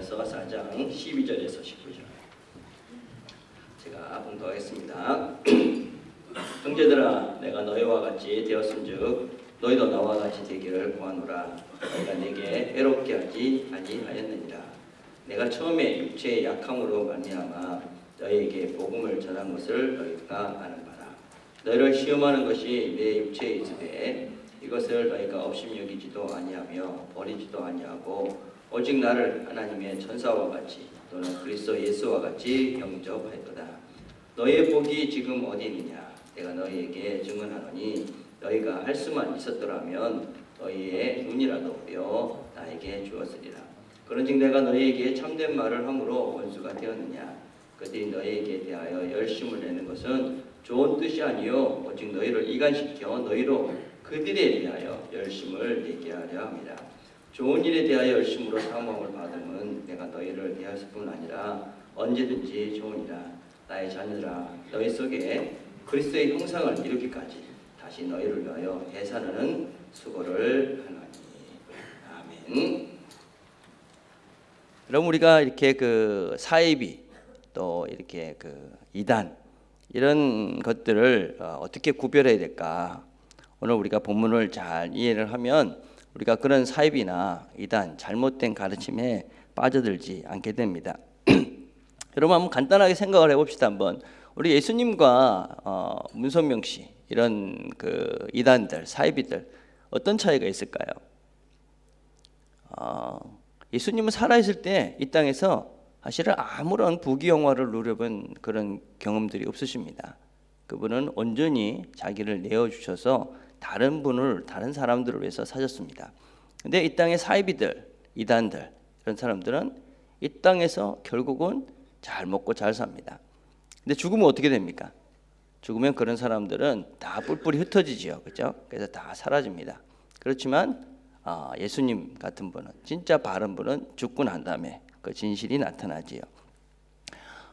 갈라디아서 4장 12절에서 19절 제가 봉독하겠습니다. 형제들아, 내가 너희와 같이 되었은즉 너희도 나와 같이 되기를 구하노라. 너희가 내게 해롭게 하지 아니하였느니라. 내가 처음에 육체의 약함으로 말미암아 너희에게 복음을 전한 것을 너희가 아는 바라. 너희를 시험하는 것이 내 육체에 있으되 이것을 너희가 업심 여기지도 아니하며 버리지도 아니하고 오직 나를 하나님의 천사와 같이 또는 그리스도 예수와 같이 영접하였도다. 너희의 복이 지금 어디 있느냐? 내가 너희에게 증언하노니 너희가 할 수만 있었더라면 너희의 눈이라도 베어 나에게 주었으리라. 그런즉 내가 너희에게 참된 말을 함으로 원수가 되었느냐? 그들이 너희에게 대하여 열심을 내는 것은 좋은 뜻이 아니요 오직 너희를 이간시켜 너희로 그들에 대하여 열심을 내게 하려 함이라. 좋은 일에 대하여 열심으로 사모함을 받음은 내가 너희를 대하였을 뿐 아니라 언제든지 좋으니라. 나의 자녀들아, 너희 속에 그리스도의 형상을 이루기까지 다시 너희를 위하여 애사하는 수고를 하나니. 아멘. 그럼 우리가 이렇게 그 사이비 또 이렇게 그 이단 이런 것들을 어떻게 구별해야 될까? 오늘 우리가 본문을 잘 이해를 하면 우리가 그런 사이비나 이단 잘못된 가르침에 빠져들지 않게 됩니다. 여러분 한번 간단하게 생각을 해봅시다. 한번 우리 예수님과 문선명 씨 이런 그 이단들 사이비들 어떤 차이가 있을까요? 예수님은 살아있을 때 이 땅에서 사실은 아무런 부귀영화를 누려본 그런 경험들이 없으십니다. 그분은 온전히 자기를 내어주셔서 다른 사람들을 위해서 사셨습니다. 근데 이 땅의 사이비들, 이단들 이런 사람들은 이 땅에서 결국은 잘 먹고 잘 삽니다. 근데 죽으면 어떻게 됩니까? 죽으면 그런 사람들은 다 뿔뿔이 흩어지지요, 그렇죠? 그래서 다 사라집니다. 그렇지만 예수님 같은 분은 진짜 바른 분은 죽고 난 다음에 그 진실이 나타나지요.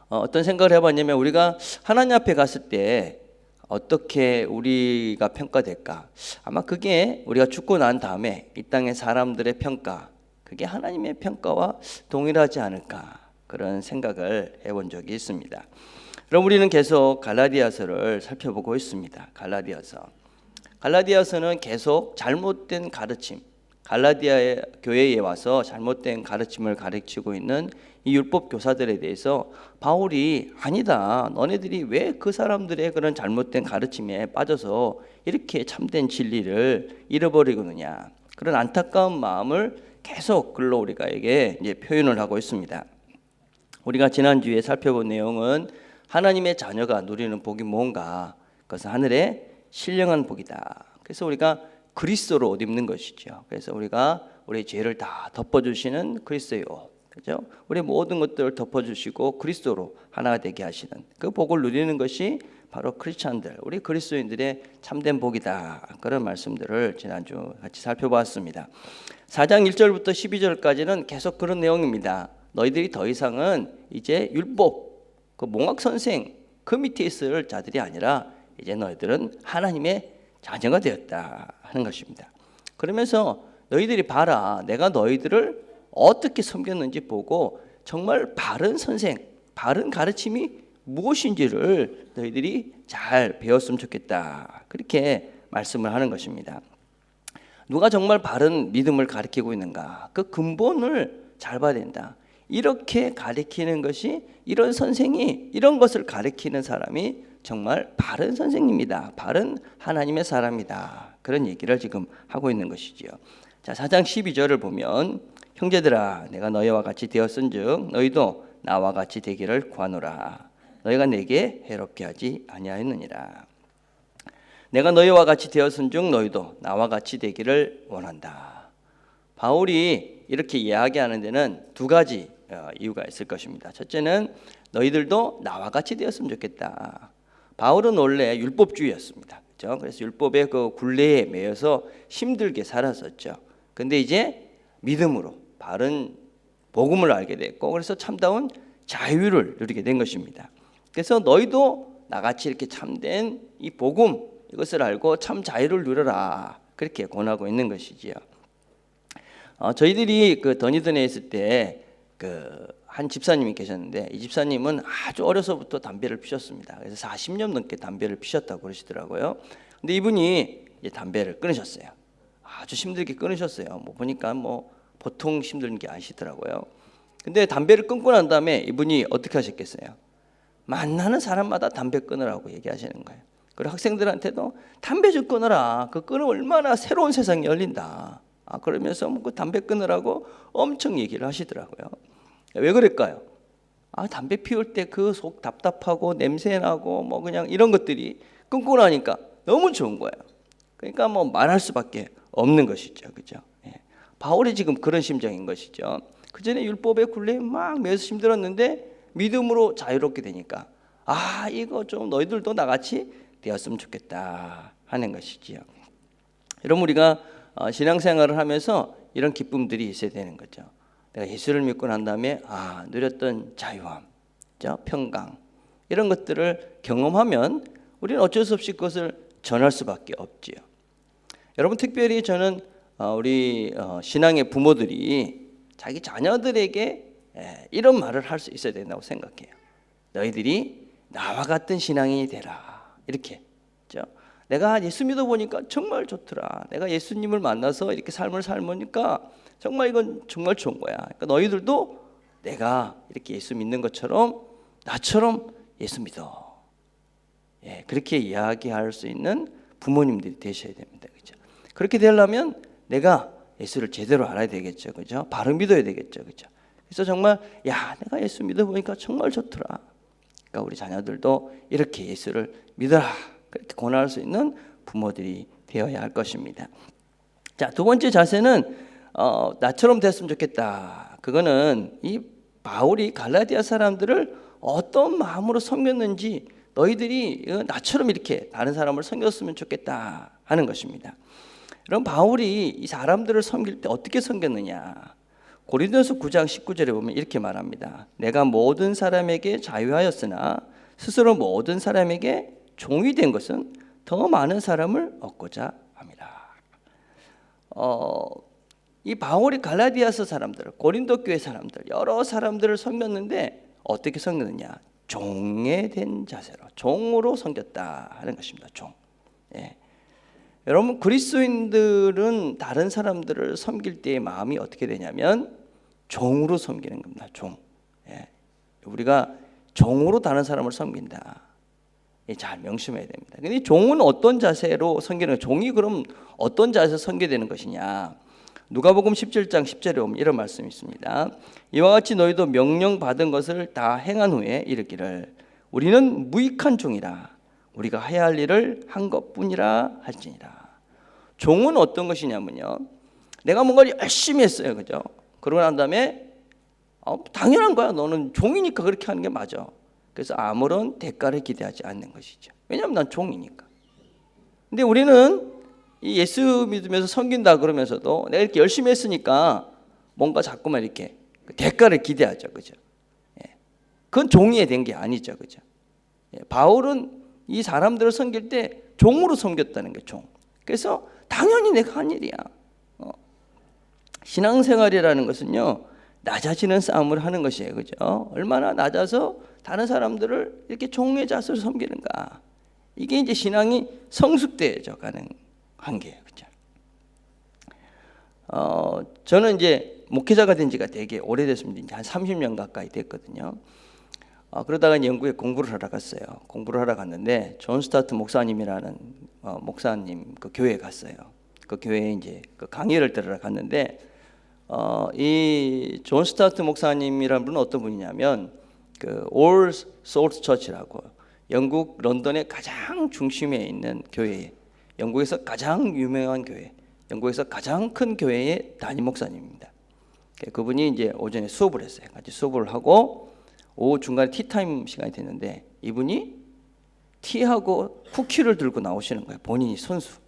어떤 생각을 해봤냐면 우리가 하나님 앞에 갔을 때 어떻게 우리가 평가될까? 아마 그게 우리가 죽고 난 다음에 이 땅의 사람들의 평가, 그게 하나님의 평가와 동일하지 않을까? 그런 생각을 해본 적이 있습니다. 그럼 우리는 계속 갈라디아서를 살펴보고 있습니다. 갈라디아서는 계속 잘못된 가르침, 갈라디아 교회에 와서 잘못된 가르침을 가르치고 있는 이 율법 교사들에 대해서 바울이 아니다. 너네들이 왜 그 사람들의 그런 잘못된 가르침에 빠져서 이렇게 참된 진리를 잃어버리느냐. 그런 안타까운 마음을 계속 글로 우리가에게 이제 표현을 하고 있습니다. 우리가 지난주에 살펴본 내용은 하나님의 자녀가 누리는 복이 뭔가? 그것은 하늘의 신령한 복이다. 그래서 우리가 그리스도로 옷 입는 것이죠. 그래서 우리가 우리 죄를 다 덮어주시는 그리스도의 옷, 그렇죠? 우리 모든 것들을 덮어주시고 그리스도로 하나가 되게 하시는 그 복을 누리는 것이 바로 크리스찬들, 우리 그리스도인들의 참된 복이다. 그런 말씀들을 지난주 같이 살펴보았습니다. 4장 1절부터 12절까지는 계속 그런 내용입니다. 너희들이 더 이상은 이제 율법, 그 몽학 선생 그 밑에 있을 자들이 아니라 이제 너희들은 하나님의 자녀가 되었다 하는 것입니다. 그러면서 너희들이 봐라, 내가 너희들을 어떻게 섬겼는지 보고 정말 바른 선생, 바른 가르침이 무엇인지를 너희들이 잘 배웠으면 좋겠다. 그렇게 말씀을 하는 것입니다. 누가 정말 바른 믿음을 가르치고 있는가? 그 근본을 잘 봐야 된다. 이렇게 가르치는 것이, 이런 선생이 이런 것을 가르치는 사람이 정말 바른 선생님이다. 바른 하나님의 사람이다. 그런 얘기를 지금 하고 있는 것이지요. 자, 4장 12절을 보면 형제들아, 내가 너희와 같이 되었은즉 너희도 나와 같이 되기를 구하노라. 너희가 내게 해롭게 하지 아니하였느니라. 내가 너희와 같이 되었은즉 너희도 나와 같이 되기를 원한다. 바울이 이렇게 이야기하는 데는 두 가지 이유가 있을 것입니다. 첫째는 너희들도 나와 같이 되었으면 좋겠다. 바울은 원래 율법주의였습니다. 그렇죠? 그래서 율법의 그 굴레에 매여서 힘들게 살았었죠. 근데 이제 믿음으로 바른 복음을 알게 됐고, 그래서 참다운 자유를 누리게 된 것입니다. 그래서 너희도 나같이 이렇게 참된 이 복음, 이것을 알고 참 자유를 누려라. 그렇게 권하고 있는 것이지요. 저희들이 그 더니든에 있을 때 한 집사님이 계셨는데 이 집사님은 아주 어려서부터 담배를 피셨습니다. 그래서 40년 넘게 담배를 피셨다고 그러시더라고요. 근데 이분이 이제 담배를 끊으셨어요. 아주 힘들게 끊으셨어요. 뭐 보니까 뭐 보통 힘든 게 아시더라고요. 근데 담배를 끊고 난 다음에 이분이 어떻게 하셨겠어요? 만나는 사람마다 담배 끊으라고 얘기하시는 거예요. 그리고 학생들한테도 담배 좀 끊어라. 그 끊으면 얼마나 새로운 세상이 열린다. 그러면서 그 담배 끊으라고 엄청 얘기를 하시더라고요. 왜 그럴까요? 담배 피울 때 그 속 답답하고 냄새 나고 뭐 그냥 이런 것들이 끊고 나니까 너무 좋은 거예요. 그러니까 뭐 말할 수밖에 없는 것이죠, 그죠? 바울이 지금 그런 심정인 것이죠. 그 전에 율법의 굴레에 막 매서 힘들었는데 믿음으로 자유롭게 되니까 이거 좀 너희들도 나같이 되었으면 좋겠다 하는 것이지요. 여러분 우리가 신앙생활을 하면서 이런 기쁨들이 있어야 되는 거죠. 내가 예수를 믿고 난 다음에 누렸던 자유함, 평강 이런 것들을 경험하면 우리는 어쩔 수 없이 그것을 전할 수밖에 없지요. 여러분 특별히 저는 우리 신앙의 부모들이 자기 자녀들에게 이런 말을 할 수 있어야 된다고 생각해요. 너희들이 나와 같은 신앙인이 되라. 이렇게. 그렇죠? 내가 예수 믿어보니까 정말 좋더라. 내가 예수님을 만나서 이렇게 삶을 살보니까 정말 이건 정말 좋은 거야. 그러니까 너희들도 내가 이렇게 예수 믿는 것처럼 나처럼 예수 믿어. 그렇게 이야기할 수 있는 부모님들이 되셔야 됩니다. 그렇죠? 그렇게 되려면 내가 예수를 제대로 알아야 되겠죠. 그죠? 바로 믿어야 되겠죠. 그죠? 그래서 정말 내가 예수 믿어보니까 정말 좋더라. 그러니까 우리 자녀들도 이렇게 예수를 믿어라. 그렇게 권할 수 있는 부모들이 되어야 할 것입니다. 자, 두 번째 자세는 나처럼 됐으면 좋겠다. 그거는 이 바울이 갈라디아 사람들을 어떤 마음으로 섬겼는지 너희들이 나처럼 이렇게 다른 사람을 섬겼으면 좋겠다 하는 것입니다. 그럼 바울이 이 사람들을 섬길 때 어떻게 섬겼느냐? 고린도서 9장 19절에 보면 이렇게 말합니다. 내가 모든 사람에게 자유하였으나 스스로 모든 사람에게 종이 된 것은 더 많은 사람을 얻고자 함이라. 이 바울이 갈라디아서 사람들, 고린도 교회 사람들, 여러 사람들을 섬겼는데 어떻게 섬겼느냐? 종에 된 자세로, 종으로 섬겼다 하는 것입니다. 종. 여러분 그리스도인들은 다른 사람들을 섬길 때의 마음이 어떻게 되냐면 종으로 섬기는 겁니다. 종. 우리가 종으로 다른 사람을 섬긴다. 잘 명심해야 됩니다. 근데 종은 어떤 자세로 섬기는 거예요? 종이 그럼 어떤 자세로 섬겨야 되는 것이냐? 누가복음 17장 10절에 보면 이런 말씀이 있습니다. 이와 같이 너희도 명령 받은 것을 다 행한 후에 이르기를 우리는 무익한 종이라 우리가 해야 할 일을 한 것뿐이라 할지니라. 종은 어떤 것이냐면요, 내가 뭔가를 열심히 했어요, 그죠? 그러고 난 다음에 당연한 거야. 너는 종이니까 그렇게 하는 게 맞아. 그래서 아무런 대가를 기대하지 않는 것이죠. 왜냐하면 난 종이니까. 근데 우리는 이 예수 믿으면서 섬긴다 그러면서도 내가 이렇게 열심히 했으니까 뭔가 자꾸만 이렇게 대가를 기대하죠, 그죠? 그건 종이 된 게 아니죠, 그죠? 바울은 이 사람들을 섬길 때 종으로 섬겼다는 게 종. 그래서 당연히 내가 한 일이야. 신앙생활이라는 것은요, 낮아지는 싸움을 하는 것이에요, 그죠? 얼마나 낮아서 다른 사람들을 이렇게 종의 자세로 섬기는가. 이게 이제 신앙이 성숙되어져 가는 한계예요, 그죠? 저는 이제 목회자가 된 지가 되게 오래됐습니다. 이제 한 30년 가까이 됐거든요. 그러다가 영국에 공부를 하러 갔어요. 공부를 하러 갔는데 존 스타트 목사님이라는 목사님 그 교회에 갔어요. 그 교회에 이제 그 강의를 들으러 갔는데 이 존 스타트 목사님이라는 분은 어떤 분이냐면 그 All Souls Church라고 영국 런던의 가장 중심에 있는 교회, 영국에서 가장 유명한 교회, 영국에서 가장 큰 교회의 담임 목사님입니다. 그분이 이제 오전에 수업을 했어요. 같이 수업을 하고 오후 중간에 티타임 시간이 됐는데 이분이 티하고 쿠키를 들고 나오시는 거예요. 본인이 선수.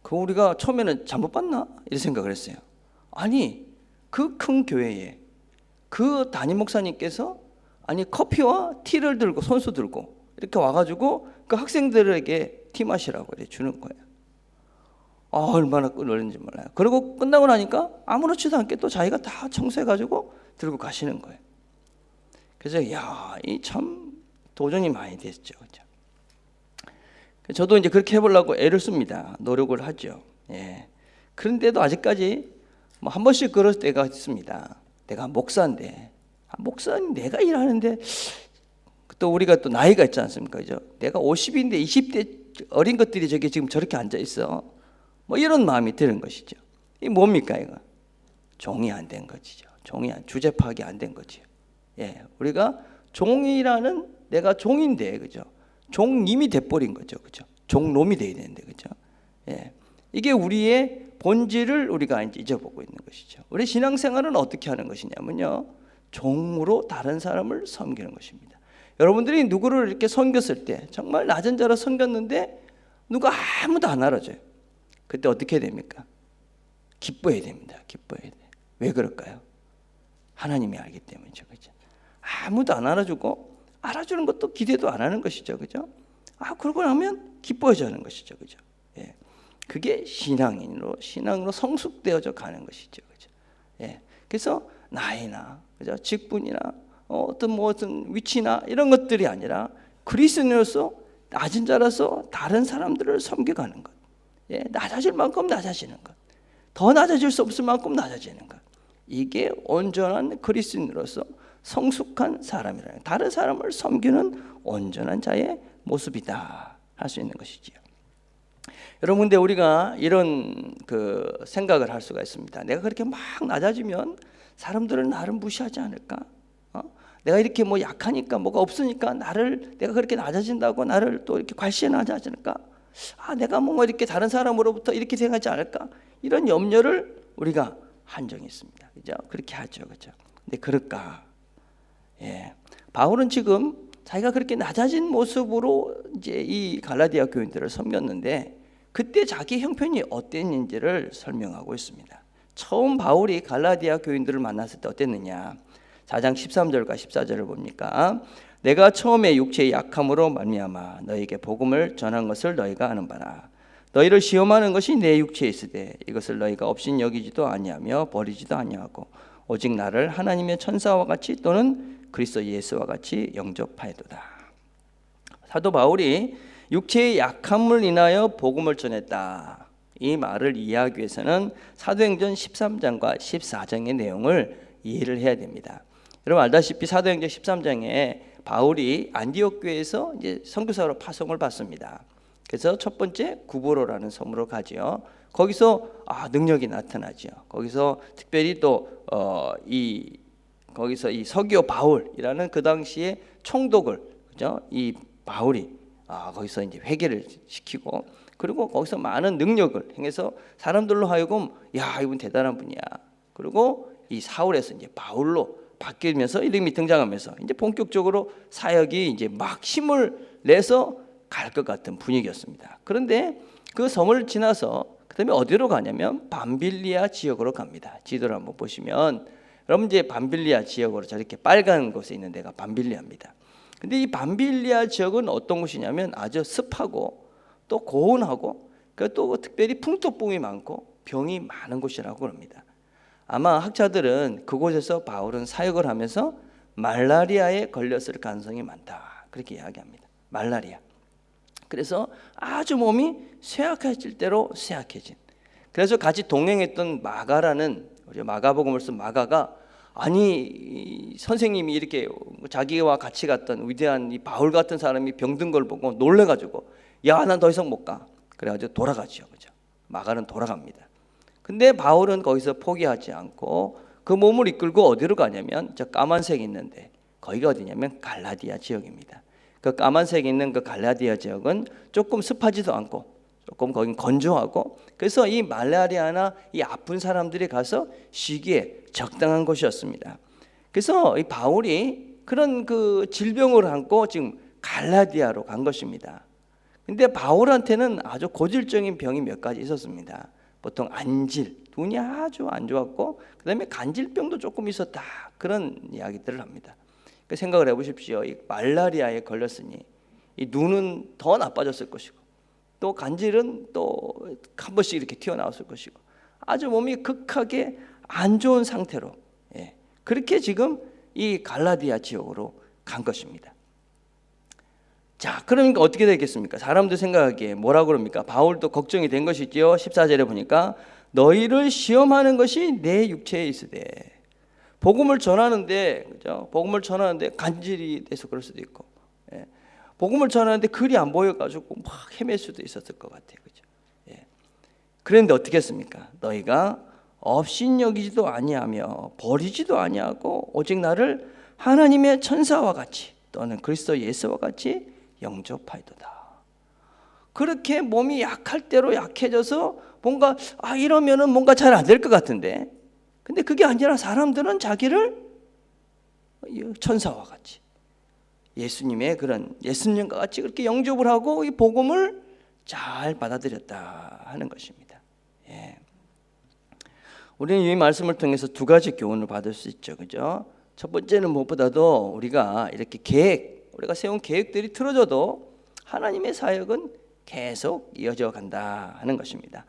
그 우리가 처음에는 잘못 봤나? 이런 생각을 했어요. 아니 그 큰 교회에 그 담임 목사님께서 커피와 티를 들고 선수 들고 이렇게 와가지고 그 학생들에게 티 마시라고 이렇게 주는 거예요. 얼마나 끓는지 몰라요. 그리고 끝나고 나니까 아무렇지도 않게 또 자기가 다 청소해가지고 들고 가시는 거예요. 그래서 야, 이 참 도전이 많이 됐죠. 그죠? 저도 이제 그렇게 해보려고 애를 씁니다. 노력을 하죠. 예. 그런데도 아직까지 뭐 한 번씩 그럴 때가 있습니다. 내가 목사인데, 목사님 내가 일하는데 또 우리가 또 나이가 있지 않습니까? 그죠? 내가 50인데 20대 어린 것들이 저기 지금 저렇게 앉아 있어. 뭐 이런 마음이 드는 것이죠. 이 뭡니까 이거? 종이 안 된 것이죠. 주제 파악이 안 된 거지요. 예, 우리가 종이라는 내가 종인데, 그죠? 종님이 돼버린 거죠, 그죠? 종놈이 돼야 되는데, 그죠? 예, 이게 우리의 본질을 우리가 이제 잊어보고 있는 것이죠. 우리 신앙생활은 어떻게 하는 것이냐면요, 종으로 다른 사람을 섬기는 것입니다. 여러분들이 누구를 이렇게 섬겼을 때, 정말 낮은 자로 섬겼는데 누가 아무도 안 알아줘요. 그때 어떻게 됩니까? 기뻐해야 됩니다. 기뻐해야 돼. 왜 그럴까요? 하나님이 알기 때문이죠, 그죠? 아무도 안 알아주고 알아주는 것도 기대도 안 하는 것이죠, 그죠? 그러고 나면 기뻐해야 하는 것이죠, 그죠? 예, 그게 신앙으로 성숙되어져 가는 것이죠, 그죠? 예, 그래서 나이나, 그죠? 직분이나 어떤 위치나 이런 것들이 아니라 그리스도인으로서 낮은 자라서 다른 사람들을 섬겨가는 것. 예, 낮아질 만큼 낮아지는 것. 더 낮아질 수 없을 만큼 낮아지는 것. 이게 온전한 그리스도인으로서 성숙한 사람이라는, 다른 사람을 섬기는 온전한 자의 모습이다 할 수 있는 것이지요. 여러분, 근데 우리가 이런 그 생각을 할 수가 있습니다. 내가 그렇게 막 낮아지면 사람들은 나를 무시하지 않을까? 내가 이렇게 뭐 약하니까, 뭐가 없으니까 내가 그렇게 낮아진다고 나를 또 이렇게 괄시하지 않을까? 내가 뭔가 이렇게 다른 사람으로부터 이렇게 생각하지 않을까? 이런 염려를 우리가 한 적이 있습니다. 그죠? 그렇게 하죠, 그죠? 근데 그럴까? 예, 바울은 지금 자기가 그렇게 낮아진 모습으로 이제 이 갈라디아 교인들을 섬겼는데, 그때 자기 형편이 어땠는지를 설명하고 있습니다. 처음 바울이 갈라디아 교인들을 만났을 때 어땠느냐? 4장 13절과 14절을 봅니까? 내가 처음에 육체의 약함으로 말미암아 너희에게 복음을 전한 것을 너희가 아는 바라. 너희를 시험하는 것이 내 육체에 있으되 이것을 너희가 없인 여기지도 아니하며 버리지도 아니하고 오직 나를 하나님의 천사와 같이 또는 그리스도 예수와 같이 영접하였도다. 사도 바울이 육체의 약함을 인하여 복음을 전했다, 이 말을 이해하기 위해서는 사도행전 13장과 14장의 내용을 이해를 해야 됩니다. 여러분 알다시피 사도행전 13장에 바울이 안디옥 교회에서 이제 선교사로 파송을 받습니다. 그래서 첫 번째 구브로라는 섬으로 가지요. 거기서 능력이 나타나죠. 거기서 특별히 거기서 이 서기오 바울이라는 그 당시에 총독을, 그죠? 이 바울이 거기서 이제 회개를 시키고, 그리고 거기서 많은 능력을 행해서 사람들로 하여금 이분 대단한 분이야. 그리고 이 사울에서 이제 바울로 바뀌면서 이름이 등장하면서 이제 본격적으로 사역이 이제 막 힘을 내서 갈 것 같은 분위기였습니다. 그런데 그 섬을 지나서 그다음에 어디로 가냐면 밤빌리아 지역으로 갑니다. 지도를 한번 보시면 여러분 이제 밤빌리아 지역으로 저렇게 빨간 곳에 있는 데가 밤빌리아입니다. 근데 이 밤빌리아 지역은 어떤 곳이냐면 아주 습하고 또 고온하고 또 특별히 풍토병이 많고 병이 많은 곳이라고 합니다. 아마 학자들은 그곳에서 바울은 사역을 하면서 말라리아에 걸렸을 가능성이 많다, 그렇게 이야기합니다. 말라리아. 그래서 아주 몸이 쇠약해질 대로 쇠약해진. 그래서 같이 동행했던 마가라는, 우리 마가복음을 쓴 마가가 아니 선생님이 이렇게 자기와 같이 갔던 위대한 이 바울 같은 사람이 병든 걸 보고 놀래가지고 난 더 이상 못 가. 그래가지고 돌아가죠, 그죠? 마가는 돌아갑니다. 근데 바울은 거기서 포기하지 않고 그 몸을 이끌고 어디로 가냐면 저 까만색 있는데, 거기가 어디냐면 갈라디아 지역입니다. 그 까만색 있는 그 갈라디아 지역은 조금 습하지도 않고 조금 거긴 건조하고, 그래서 이 말라리아나 이 아픈 사람들이 가서 쉬기에 적당한 곳이었습니다. 그래서 이 바울이 그런 그 질병을 안고 지금 갈라디아로 간 것입니다. 근데 바울한테는 아주 고질적인 병이 몇 가지 있었습니다. 보통 안질, 눈이 아주 안 좋았고 그다음에 간질병도 조금 있었다, 그런 이야기들을 합니다. 그 생각을 해보십시오. 이 말라리아에 걸렸으니 이 눈은 더 나빠졌을 것이고 또 간질은 또 한 번씩 이렇게 튀어나왔을 것이고 아주 몸이 극하게 안 좋은 상태로 그렇게 지금 이 갈라디아 지역으로 간 것입니다. 자, 그러니까 어떻게 되겠습니까? 사람들 생각하기에 뭐라고 그럽니까? 바울도 걱정이 된 것이지요. 14절에 보니까 너희를 시험하는 것이 내 육체에 있으되, 복음을 전하는데, 그죠? 복음을 전하는데 간질이 돼서 그럴 수도 있고, 예. 복음을 전하는데 글이 안 보여가지고 막 헤맬 수도 있었을 것 같아요, 그죠? 예. 그런데 어떻게 했습니까? 너희가 업신여기지도 아니하며 버리지도 아니하고 오직 나를 하나님의 천사와 같이 또는 그리스도 예수와 같이 영접하이도다. 그렇게 몸이 약할 대로 약해져서 뭔가 이러면은 뭔가 잘 안 될 것 같은데, 근데 그게 아니라 사람들은 자기를 천사와 같이 예수님의 그런 예수님과 같이 그렇게 영접을 하고 이 복음을 잘 받아들였다 하는 것입니다. 예. 우리는 이 말씀을 통해서 두 가지 교훈을 받을 수 있죠, 그죠? 첫 번째는 무엇보다도 우리가 이렇게 우리가 세운 계획들이 틀어져도 하나님의 사역은 계속 이어져 간다 하는 것입니다.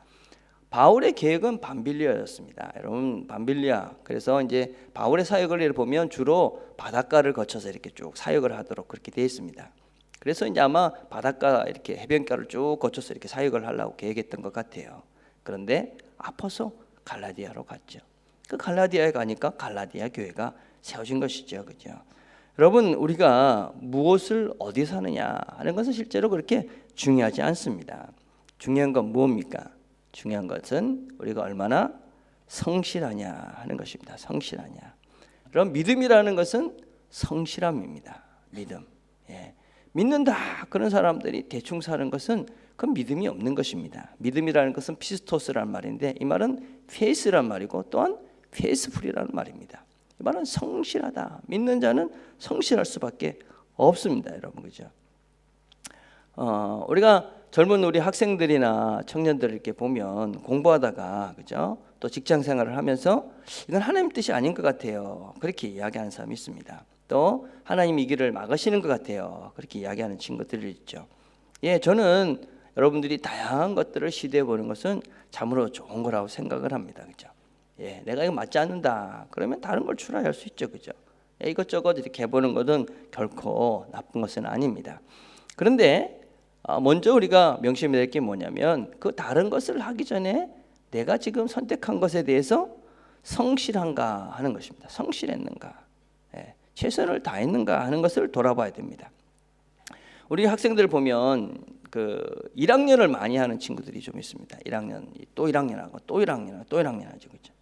바울의 계획은 밤빌리아였습니다. 여러분, 밤빌리아. 그래서 이제 바울의 사역을 보면 주로 바닷가를 거쳐서 이렇게 쭉 사역을 하도록 그렇게 되어 있습니다. 그래서 이제 아마 바닷가 이렇게 해변가를 쭉 거쳐서 이렇게 사역을 하려고 계획했던 것 같아요. 그런데 아파서 갈라디아로 갔죠. 그 갈라디아에 가니까 갈라디아 교회가 세워진 것이죠, 그죠? 여러분, 우리가 무엇을 어디서 하느냐 하는 것은 실제로 그렇게 중요하지 않습니다. 중요한 건 무엇입니까? 중요한 것은 우리가 얼마나 성실하냐 하는 것입니다. 성실하냐. 그럼 믿음이라는 것은 성실함입니다. 믿음. 예. 믿는다 그런 사람들이 대충 사는 것은 그건 믿음이 없는 것입니다. 믿음이라는 것은 피스토스라는 말인데 이 말은 페이스란 말이고 또한 페이스풀이라는 말입니다. 이 말은 성실하다. 믿는 자는 성실할 수밖에 없습니다, 여러분, 그죠? 우리가 젊은 우리 학생들이나 청년들을 이렇게 보면 공부하다가, 그죠? 또 직장 생활을 하면서 이건 하나님 뜻이 아닌 것 같아요. 그렇게 이야기하는 사람이 있습니다. 또 하나님 이 길을 막으시는 것 같아요. 그렇게 이야기하는 친구들이 있죠. 예, 저는 여러분들이 다양한 것들을 시도해 보는 것은 참으로 좋은 거라고 생각을 합니다, 그죠? 예, 내가 이거 맞지 않는다. 그러면 다른 걸 추라할 수 있죠, 그죠? 예, 이것저것 이렇게 해보는 것은 결코 나쁜 것은 아닙니다. 그런데 먼저 우리가 명심해야 될 게 뭐냐면 그 다른 것을 하기 전에 내가 지금 선택한 것에 대해서 성실한가 하는 것입니다. 성실했는가, 예, 최선을 다했는가 하는 것을 돌아봐야 됩니다. 우리 학생들 보면 그 1학년을 많이 하는 친구들이 좀 있습니다. 1학년 또 1학년하고 또 1학년하고 또 1학년 하죠, 그죠?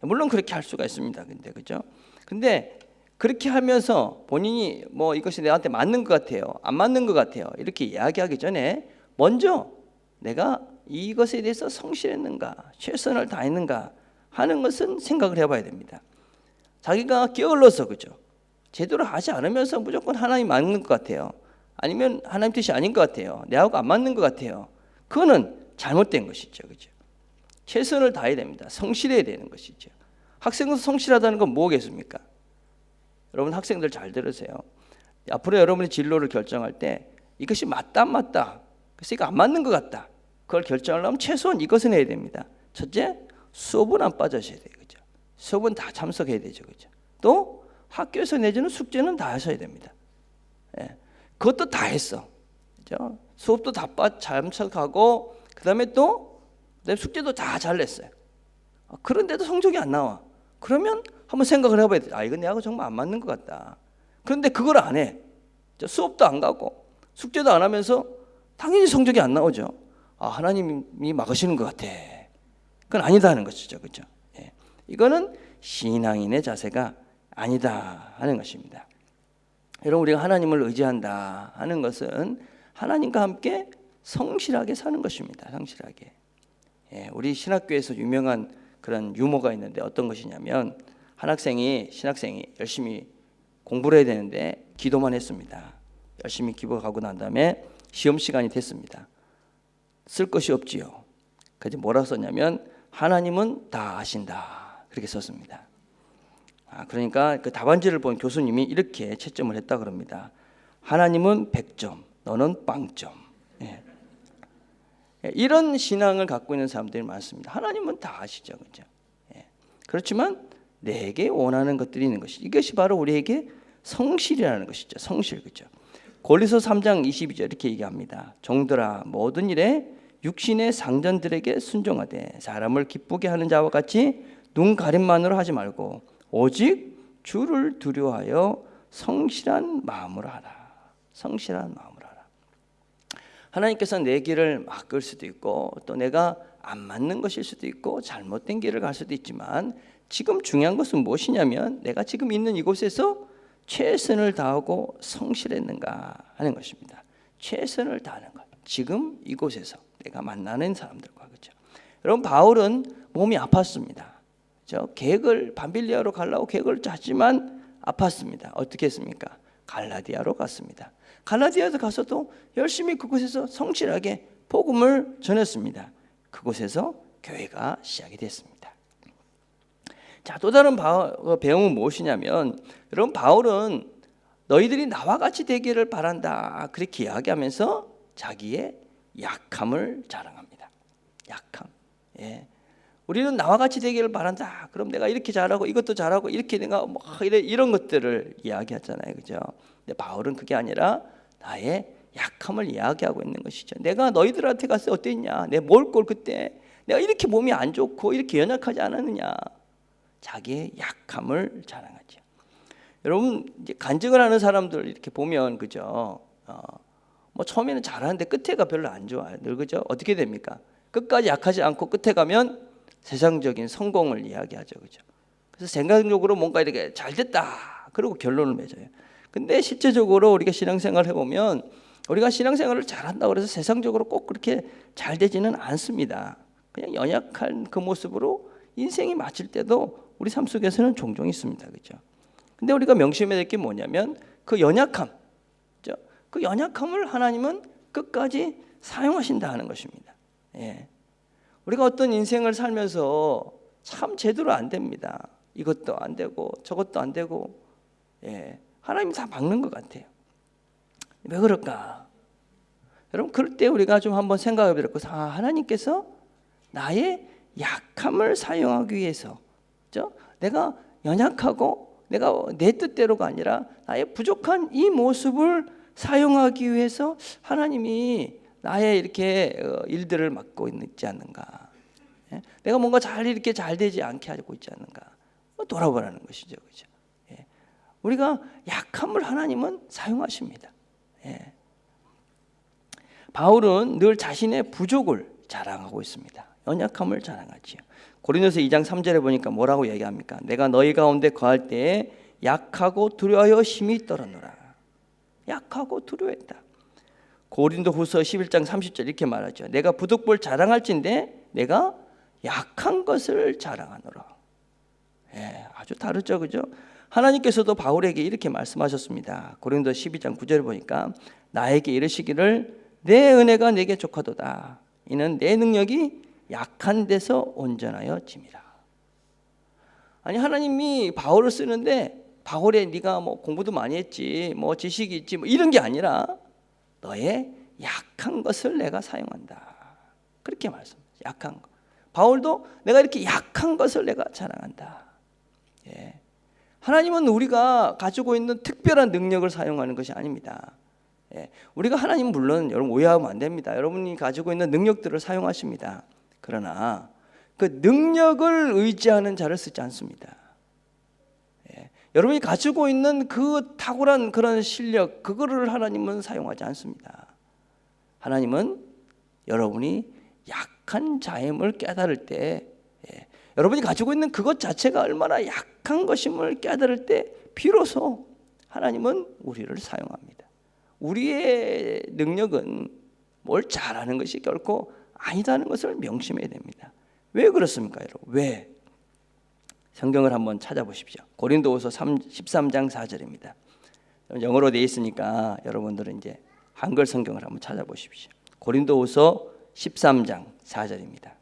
물론 그렇게 할 수가 있습니다. 근데 그죠? 근데 그렇게 하면서 본인이 뭐 이것이 내한테 맞는 것 같아요, 안 맞는 것 같아요, 이렇게 이야기하기 전에 먼저 내가 이것에 대해서 성실했는가, 최선을 다했는가 하는 것은 생각을 해봐야 됩니다. 자기가 게을러서, 그죠? 제대로 하지 않으면서 무조건 하나님 맞는 것 같아요, 아니면 하나님 뜻이 아닌 것 같아요, 내하고 안 맞는 것 같아요. 그거는 잘못된 것이죠, 그죠? 최선을 다해야 됩니다. 성실해야 되는 것이죠. 학생으로서 성실하다는 건 뭐겠습니까? 여러분, 학생들 잘 들으세요. 앞으로 여러분이 진로를 결정할 때 이것이 맞다 안 맞다, 그래서 이거 안 맞는 것 같다, 그걸 결정하려면 최소한 이것은 해야 됩니다. 첫째, 수업은 안 빠져셔야 돼요, 그죠? 수업은 다 참석해야 되죠, 그죠? 또 학교에서 내주는 숙제는 다 하셔야 됩니다. 예, 그것도 다 했어, 그죠? 수업도 다 참석하고 그다음에 또 숙제도 다 잘 냈어요. 그런데도 성적이 안 나와. 그러면 한번 생각을 해봐야 돼. 이건 내하고 정말 안 맞는 것 같다. 그런데 그걸 안 해. 수업도 안 가고 숙제도 안 하면서 당연히 성적이 안 나오죠. 하나님이 막으시는 것 같아. 그건 아니다 하는 것이죠, 그렇죠? 예. 이거는 신앙인의 자세가 아니다 하는 것입니다. 여러분, 우리가 하나님을 의지한다 하는 것은 하나님과 함께 성실하게 사는 것입니다. 성실하게. 예, 우리 신학교에서 유명한 그런 유머가 있는데 어떤 것이냐면 신학생이 열심히 공부를 해야 되는데 기도만 했습니다. 열심히 기도하고 난 다음에 시험 시간이 됐습니다. 쓸 것이 없지요. 그래서 뭐라고 썼냐면 하나님은 다 아신다, 그렇게 썼습니다. 그러니까 그 답안지를 본 교수님이 이렇게 채점을 했다 그럽니다. 하나님은 100점, 너는 0점. 예. 이런 신앙을 갖고 있는 사람들이 많습니다. 하나님은 다 아시죠, 그죠? 예. 그렇지만 내게 원하는 것들이 있는 것이, 이것이 바로 우리에게 성실이라는 것이죠. 성실, 그죠? 고린도서 3장 22절 이렇게 얘기합니다. 종들아, 모든 일에 육신의 상전들에게 순종하되 사람을 기쁘게 하는 자와 같이 눈 가림만으로 하지 말고 오직 주를 두려워하여 성실한 마음으로 하라. 성실한 마음으로 하라. 하나님께서 내 길을 막을 수도 있고 또 내가 안 맞는 것일 수도 있고 잘못된 길을 갈 수도 있지만, 지금 중요한 것은 무엇이냐면 내가 지금 있는 이곳에서 최선을 다하고 성실했는가 하는 것입니다. 최선을 다하는 것. 지금 이곳에서 내가 만나는 사람들과, 그렇죠? 여러분, 바울은 몸이 아팠습니다. 그렇죠? 계획을 밤빌리아로 가려고 계획을 짰지만 아팠습니다. 어떻게 했습니까? 갈라디아로 갔습니다. 갈라디아에 가서도 열심히 그곳에서 성실하게 복음을 전했습니다. 그곳에서 교회가 시작이 됐습니다. 자, 또 다른 배움은 무엇이냐면, 여러분, 바울은 너희들이 나와 같이 되기를 바란다 그렇게 이야기하면서 자기의 약함을 자랑합니다. 약함. 예. 우리는 나와 같이 되기를 바란다. 그럼 내가 이렇게 잘하고 이것도 잘하고 이렇게 내가 뭐 이런 것들을 이야기하잖아요, 그죠? 근데 바울은 그게 아니라 나의 약함을 이야기하고 있는 것이죠. 내가 너희들한테 갔을 때 어땠냐? 내 몰골 그때 내가 이렇게 몸이 안 좋고 이렇게 연약하지 않았느냐? 자기의 약함을 자랑하죠. 여러분, 이제 간증을 하는 사람들 이렇게 보면, 그죠? 뭐 처음에는 잘하는데 끝에가 별로 안 좋아요. 늘, 그죠? 어떻게 됩니까? 끝까지 약하지 않고 끝에 가면 세상적인 성공을 이야기하죠, 그죠? 그래서 생각적으로 뭔가 이렇게 잘 됐다 그리고 결론을 맺어요. 근데 실제적으로 우리가 신앙생활을 해보면 우리가 신앙생활을 잘한다고 해서 세상적으로 꼭 그렇게 잘 되지는 않습니다. 그냥 연약한 그 모습으로 인생이 마칠 때도 우리 삶 속에서는 종종 있습니다, 그죠? 근데 우리가 명심해야 될 게 뭐냐면 그 연약함, 그죠? 그 연약함을 하나님은 끝까지 사용하신다 하는 것입니다. 예. 우리가 어떤 인생을 살면서 참 제대로 안 됩니다. 이것도 안 되고 저것도 안 되고, 예. 하나님이 다 막는 것 같아요. 왜 그럴까? 여러분, 그럴 때 우리가 좀 한번 생각해 볼 것, 하나님께서 나의 약함을 사용하기 위해서, 그렇죠? 내가 연약하고 내가 내 뜻대로가 아니라 나의 부족한 이 모습을 사용하기 위해서 하나님이 나의 이렇게 일들을 맡고 있지 않는가? 예? 내가 뭔가 이렇게 잘 되지 않게 하고 있지 않는가? 돌아보라는 것이죠, 그렇죠? 예. 우리가 약함을 하나님은 사용하십니다. 예. 바울은 늘 자신의 부족을 자랑하고 있습니다. 연약함을 자랑하지요. 고린도서 2장 3절에 보니까 뭐라고 얘기합니까? 내가 너희 가운데 거할 때에 약하고 두려워하여 심히 떨었노라. 약하고 두려워했다. 고린도후서 11장 30절 이렇게 말하죠. 내가 부득불 자랑할진대 내가 약한 것을 자랑하노라. 예, 아주 다르죠, 그죠? 하나님께서도 바울에게 이렇게 말씀하셨습니다. 고린도 12장 9절에 보니까 나에게 이르시기를 내 은혜가 내게 족하도다. 이는 내 능력이 약한 데서 온전하여 짐이라. 아니, 하나님이 바울을 쓰는데 바울에 네가 뭐 공부도 많이 했지, 뭐 지식이 있지, 뭐 이런 게 아니라 너의 약한 것을 내가 사용한다. 그렇게 말씀해요. 약한 것. 바울도 내가 이렇게 약한 것을 내가 자랑한다. 예. 하나님은 우리가 가지고 있는 특별한 능력을 사용하는 것이 아닙니다. 예. 우리가 하나님, 물론 여러분 오해하면 안 됩니다. 여러분이 가지고 있는 능력들을 사용하십니다. 그러나 그 능력을 의지하는 자를 쓰지 않습니다. 예. 여러분이 가지고 있는 그 탁월한 그런 실력, 그거를 하나님은 사용하지 않습니다. 하나님은 여러분이 약한 자임을 깨달을 때, 예. 여러분이 가지고 있는 그것 자체가 얼마나 약한 것임을 깨달을 때 비로소 하나님은 우리를 사용합니다. 우리의 능력은 뭘 잘하는 것이 결코 아니다는 것을 명심해야 됩니다. 왜 그렇습니까, 여러분? 왜? 성경을 한번 찾아보십시오. 고린도후서 13장 4절입니다. 영어로 되어 있으니까 여러분들은 이제 한글 성경을 한번 찾아보십시오. 고린도후서 13장 4절입니다.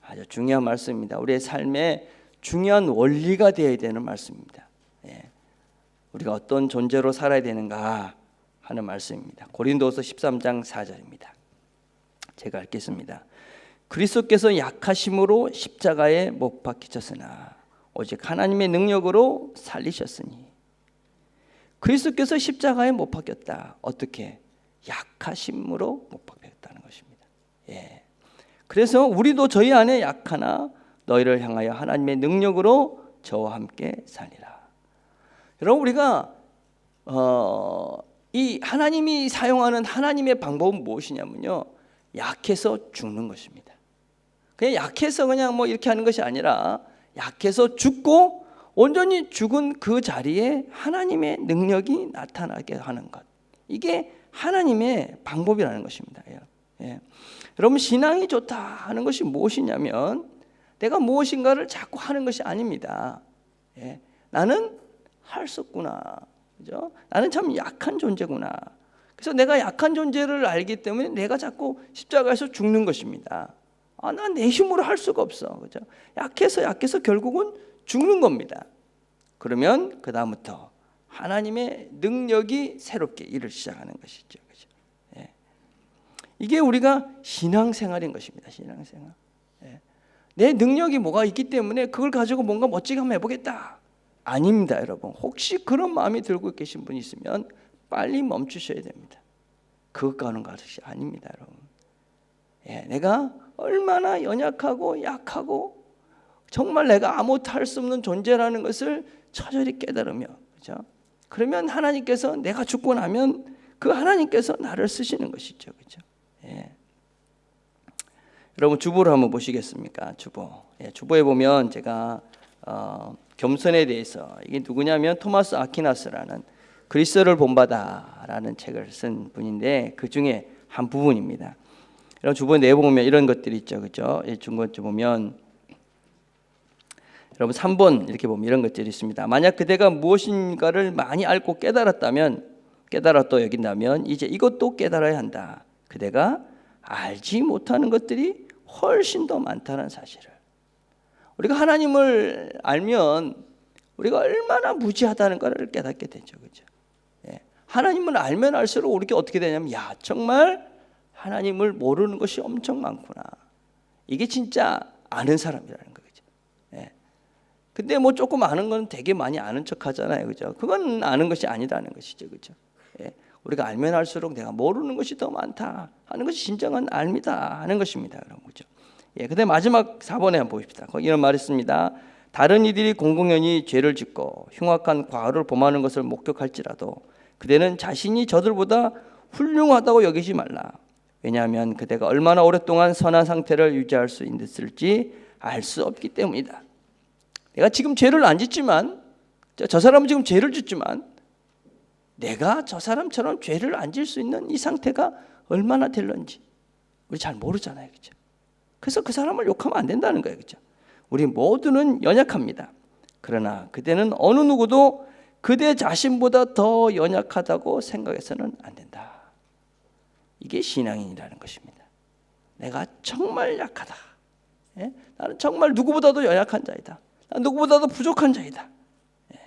아주 중요한 말씀입니다. 우리의 삶에 중요한 원리가 되어야 되는 말씀입니다. 예. 우리가 어떤 존재로 살아야 되는가 하는 말씀입니다. 고린도후서 13장 4절입니다. 제가 읽겠습니다. 그리스도께서 약하심으로 십자가에 못 박히셨으나 오직 하나님의 능력으로 살리셨으니. 그리스도께서 십자가에 못 박혔다. 어떻게? 약하심으로 못 박혔다는 것입니다. 예. 그래서 우리도 저희 안에 약하나 너희를 향하여 하나님의 능력으로 저와 함께 살리라. 여러분, 우리가 이 하나님이 사용하는 하나님의 방법은 무엇이냐면요, 약해서 죽는 것입니다. 그냥 약해서 그냥 뭐 이렇게 하는 것이 아니라 약해서 죽고 온전히 죽은 그 자리에 하나님의 능력이 나타나게 하는 것, 이게 하나님의 방법이라는 것입니다. 예. 여러분, 신앙이 좋다 하는 것이 무엇이냐면 내가 무엇인가를 자꾸 하는 것이 아닙니다. 예. 나는 할 수 없구나, 그죠? 나는 참 약한 존재구나. 그래서 내가 약한 존재를 알기 때문에 내가 자꾸 십자가에서 죽는 것입니다. 난 내 힘으로 할 수가 없어, 그죠? 약해서 결국은 죽는 겁니다. 그러면 그 다음부터 하나님의 능력이 새롭게 일을 시작하는 것이죠, 그죠? 예. 이게 우리가 신앙생활인 것입니다. 신앙생활. 예. 내 능력이 뭐가 있기 때문에 그걸 가지고 뭔가 멋지게 한번 해보겠다, 아닙니다. 여러분, 혹시 그런 마음이 들고 계신 분이 있으면 빨리 멈추셔야 됩니다. 그것과 하는 것이 아닙니다, 여러분. 예, 내가 얼마나 연약하고 약하고 정말 내가 아무것도 할 수 없는 존재라는 것을 처절히 깨달으며, 그죠? 그러면 하나님께서, 내가 죽고 나면 그 하나님께서 나를 쓰시는 것이죠, 그죠? 예. 여러분, 주보를 한번 보시겠습니까? 주보. 예, 주보에 보면 제가 겸손에 대해서, 이게 누구냐면 토마스 아퀴나스라는 그리스도를 본받아라는 책을 쓴 분인데 그 중에 한 부분입니다. 여러분, 주보에 내보면 이런 것들이 있죠, 그죠? 중간쯤 보면 여러분 3번 이렇게 보면 이런 것들이 있습니다. 만약 그대가 무엇인가를 많이 알고 깨달았다 여긴다면 이제 이것도 깨달아야 한다. 그대가 알지 못하는 것들이 훨씬 더 많다는 사실을. 우리가 하나님을 알면 우리가 얼마나 무지하다는 것을 깨닫게 되죠, 그죠? 예. 하나님을 알면 알수록 우리가 어떻게 되냐면, 야, 정말 하나님을 모르는 것이 엄청 많구나. 이게 진짜 아는 사람이라는 거죠. 예. 근데 뭐 조금 아는 건 되게 많이 아는 척 하잖아요, 그죠? 그건 아는 것이 아니라는 것이죠, 그죠? 예. 우리가 알면 알수록 내가 모르는 것이 더 많다 하는 것이 진정한 알미다 하는 것입니다, 여러분, 그죠? 예. 그다음 마지막 4번에 한번 보십시다. 거기 이런 말이 있습니다. 다른 이들이 공공연히 죄를 짓고 흉악한 과오를 범하는 것을 목격할지라도 그대는 자신이 저들보다 훌륭하다고 여기지 말라. 왜냐하면 그대가 얼마나 오랫동안 선한 상태를 유지할 수 있을지 알 수 없기 때문이다. 내가 지금 죄를 안 짓지만, 저 사람은 지금 죄를 짓지만 내가 저 사람처럼 죄를 안 질 수 있는 이 상태가 얼마나 될런지 우리 잘 모르잖아요, 그렇죠? 그래서 그 사람을 욕하면 안 된다는 거예요, 그렇죠? 우리 모두는 연약합니다. 그러나 그대는 어느 누구도 그대 자신보다 더 연약하다고 생각해서는 안 된다. 이게 신앙인이라는 것입니다. 내가 정말 약하다. 예? 나는 정말 누구보다도 연약한 자이다. 나는 누구보다도 부족한 자이다. 예.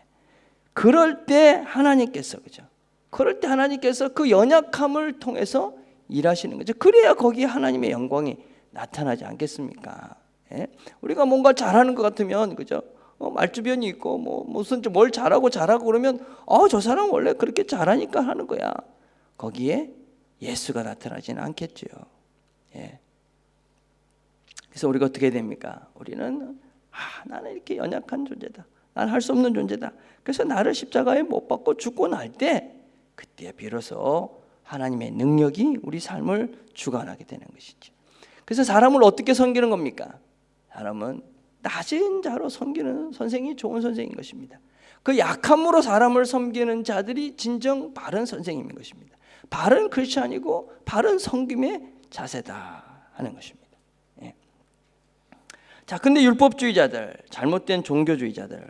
그럴 때 하나님께서, 그죠? 그럴 때 하나님께서 그 연약함을 통해서 일하시는 거죠. 그래야 거기에 하나님의 영광이 나타나지 않겠습니까? 예? 우리가 뭔가 잘하는 것 같으면, 그죠? 말주변이 있고 무슨 뭘 잘하고 그러면 저 사람 원래 그렇게 잘하니까 하는 거야. 거기에 예수가 나타나지는 않겠죠. 예. 그래서 우리가 어떻게 됩니까? 우리는 나는 이렇게 연약한 존재다. 나는 할 수 없는 존재다. 그래서 나를 십자가에 못 박고 죽고 날 때 그때 비로소 하나님의 능력이 우리 삶을 주관하게 되는 것이죠. 그래서 사람을 어떻게 섬기는 겁니까? 사람은 낮은 자로 섬기는 선생이 좋은 선생인 것입니다. 그 약함으로 사람을 섬기는 자들이 진정 바른 선생님인 것입니다. 바른 크리스찬이고 바른 섬김의 자세다 하는 것입니다. 예. 자, 근데 율법주의자들, 잘못된 종교주의자들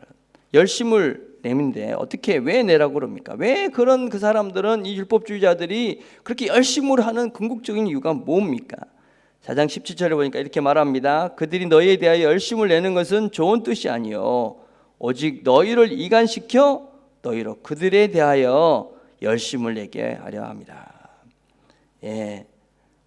열심을 내는데 어떻게, 왜 내라고 그럽니까? 왜 그런 그 사람들은, 이 율법주의자들이 그렇게 열심을 하는 궁극적인 이유가 뭡니까? 4장 17절에 보니까 이렇게 말합니다. 그들이 너희에 대하여 열심을 내는 것은 좋은 뜻이 아니요 오직 너희를 이간시켜 너희로 그들에 대하여 열심을 내게 하려 합니다. 예,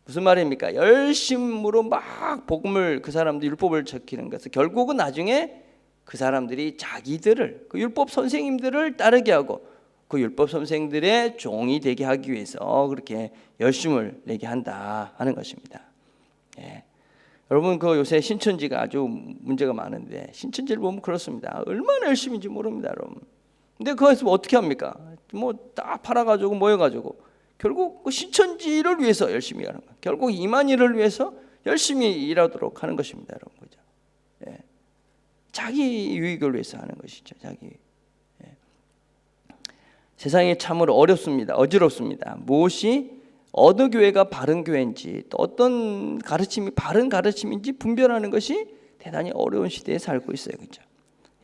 무슨 말입니까? 열심으로 막 복음을, 그 사람들 율법을 지키는 것은 결국은 나중에 그 사람들이 자기들을 그 율법 선생님들을 따르게 하고 그 율법 선생들의 종이 되게 하기 위해서 그렇게 열심을 내게 한다 하는 것입니다. 예. 여러분 그 요새 신천지가 아주 문제가 많은데 신천지를 보면 그렇습니다. 얼마나 열심인지 모릅니다, 여러분. 근데 그것을 어떻게 합니까? 뭐 다 팔아가지고 모여가지고 결국 그 신천지를 위해서 열심히 하는 거예요. 결국 이만희를 위해서 열심히 일하도록 하는 것입니다, 여러분. 그죠? 예. 자기 유익을 위해서 하는 것이죠. 자기. 예. 세상이 참으로 어렵습니다. 어지럽습니다. 무엇이 어느 교회가 바른 교회인지 또 어떤 가르침이 바른 가르침인지 분별하는 것이 대단히 어려운 시대에 살고 있어요. 그렇죠?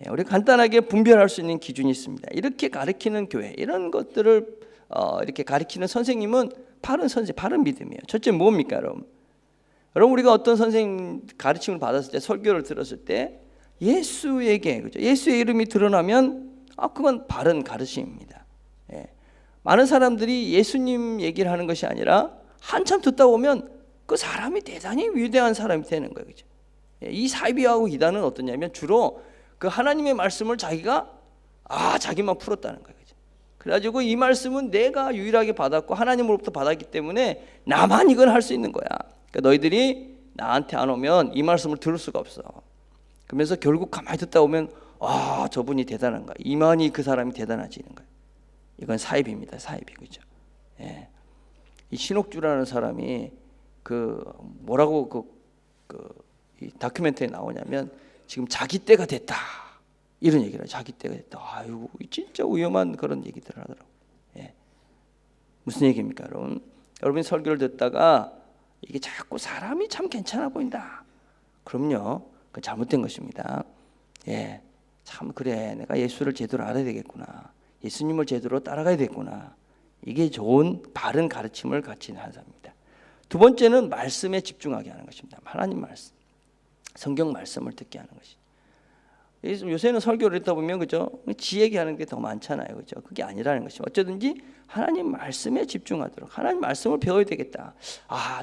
예, 우리 간단하게 분별할 수 있는 기준이 있습니다. 이렇게 가르치는 교회, 이런 것들을 이렇게 가르치는 선생님은 바른 선생, 바른 믿음이에요. 첫째 뭡니까, 여러분? 여러분 우리가 어떤 선생님 가르침을 받았을 때, 설교를 들었을 때 예수에게, 그렇죠? 예수의 이름이 드러나면 그건 바른 가르침입니다. 예. 많은 사람들이 예수님 얘기를 하는 것이 아니라 한참 듣다 보면 그 사람이 대단히 위대한 사람이 되는 거예요. 그렇죠? 예. 이 사이비하고 이단은 어떠냐면 주로 그 하나님의 말씀을 자기만 풀었다는 거예요. 그렇죠? 그래가지고 이 말씀은 내가 유일하게 받았고 하나님으로부터 받았기 때문에 나만 이걸 할 수 있는 거야. 그러니까 너희들이 나한테 안 오면 이 말씀을 들을 수가 없어. 그러면서 결국 가만히 듣다 보면 저분이 대단한 거야. 이만희 그 사람이 대단해지는 거야. 이건 사입입니다. 사입이. 그죠? 예. 이 신옥주라는 사람이 뭐라고 이 다큐멘터리에 나오냐면 지금 자기 때가 됐다 이런 얘기를 해요. 자기 때가 됐다. 아유 진짜 위험한 그런 얘기들을 하더라고요. 예. 무슨 얘기입니까, 여러분? 여러분이 설교를 듣다가 이게 자꾸 사람이 참 괜찮아 보인다. 그럼요, 그건 잘못된 것입니다. 예, 참 그래, 내가 예수를 제대로 알아야 되겠구나. 예수님을 제대로 따라가야 되겠구나. 이게 좋은 바른 가르침을 가진 한 사람입니다. 두 번째는 말씀에 집중하게 하는 것입니다. 하나님 말씀, 성경 말씀을 듣게 하는 것이죠. 요새는 설교를 듣다 보면 그죠? 지 얘기하는 게 더 많잖아요, 그죠? 그게 아니라는 것이죠. 어쩌든지 하나님 말씀에 집중하도록, 하나님 말씀을 배워야 되겠다.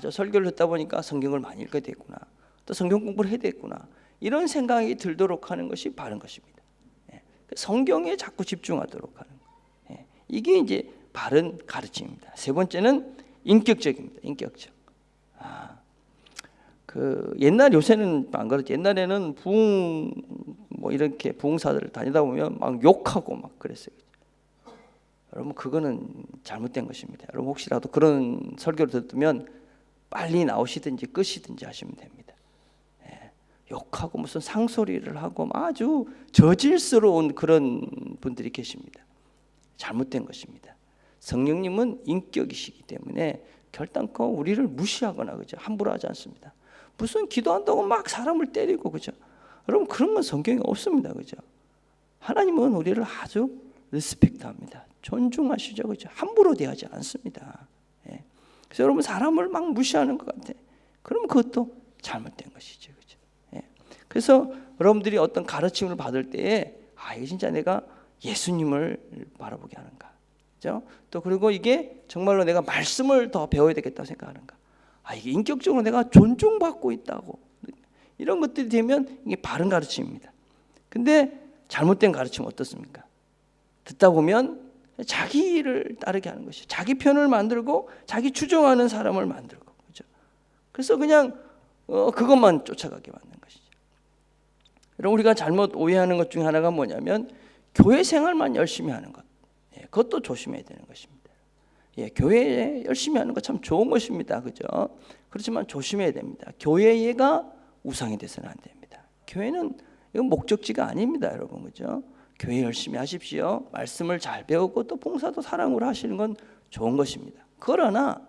저 설교를 듣다 보니까 성경을 많이 읽어야 되겠구나. 또 성경 공부를 해야 되겠구나. 이런 생각이 들도록 하는 것이 바른 것입니다. 성경에 자꾸 집중하도록 하는 거. 이게 이제 바른 가르침입니다. 세 번째는 인격적입니다. 인격적. 요새는 안 그렇지. 옛날에는 이렇게 부흥사들 다니다 보면 막 욕하고 막 그랬어요. 여러분 그거는 잘못된 것입니다. 여러분 혹시라도 그런 설교를 듣으면 빨리 나오시든지 끄시든지 하시면 됩니다. 욕하고 무슨 상소리를 하고 아주 저질스러운 그런 분들이 계십니다. 잘못된 것입니다. 성령님은 인격이시기 때문에 결단코 우리를 무시하거나 그죠? 함부로 하지 않습니다. 무슨 기도한다고 막 사람을 때리고 그죠? 여러분 그런 건 성경에 없습니다. 그죠? 하나님은 우리를 아주 리스펙트합니다. 존중하시죠. 그죠? 함부로 대하지 않습니다. 그래서 여러분 사람을 막 무시하는 것 같아. 그러면 그것도 잘못된 것이죠. 그죠? 그래서 여러분들이 어떤 가르침을 받을 때에 이게 진짜 내가 예수님을 바라보게 하는가, 그죠? 또 그리고 이게 정말로 내가 말씀을 더 배워야 되겠다고 생각하는가, 이게 인격적으로 내가 존중받고 있다고, 이런 것들이 되면 이게 바른 가르침입니다. 근데 잘못된 가르침은 어떻습니까? 듣다 보면 자기를 따르게 하는 것이, 자기 편을 만들고 자기 추종하는 사람을 만들고, 그죠? 그래서 그냥 그것만 쫓아가게 만드는 것이죠. 여러분 우리가 잘못 오해하는 것 중에 하나가 뭐냐면 교회 생활만 열심히 하는 것, 그것도 조심해야 되는 것입니다. 교회에 열심히 하는 것 참 좋은 것입니다, 그죠? 그렇지만 조심해야 됩니다. 교회가 우상이 돼서는 안 됩니다. 교회는 이건 목적지가 아닙니다, 여러분, 그죠? 교회 열심히 하십시오. 말씀을 잘 배우고 또 봉사도 사랑으로 하시는 건 좋은 것입니다. 그러나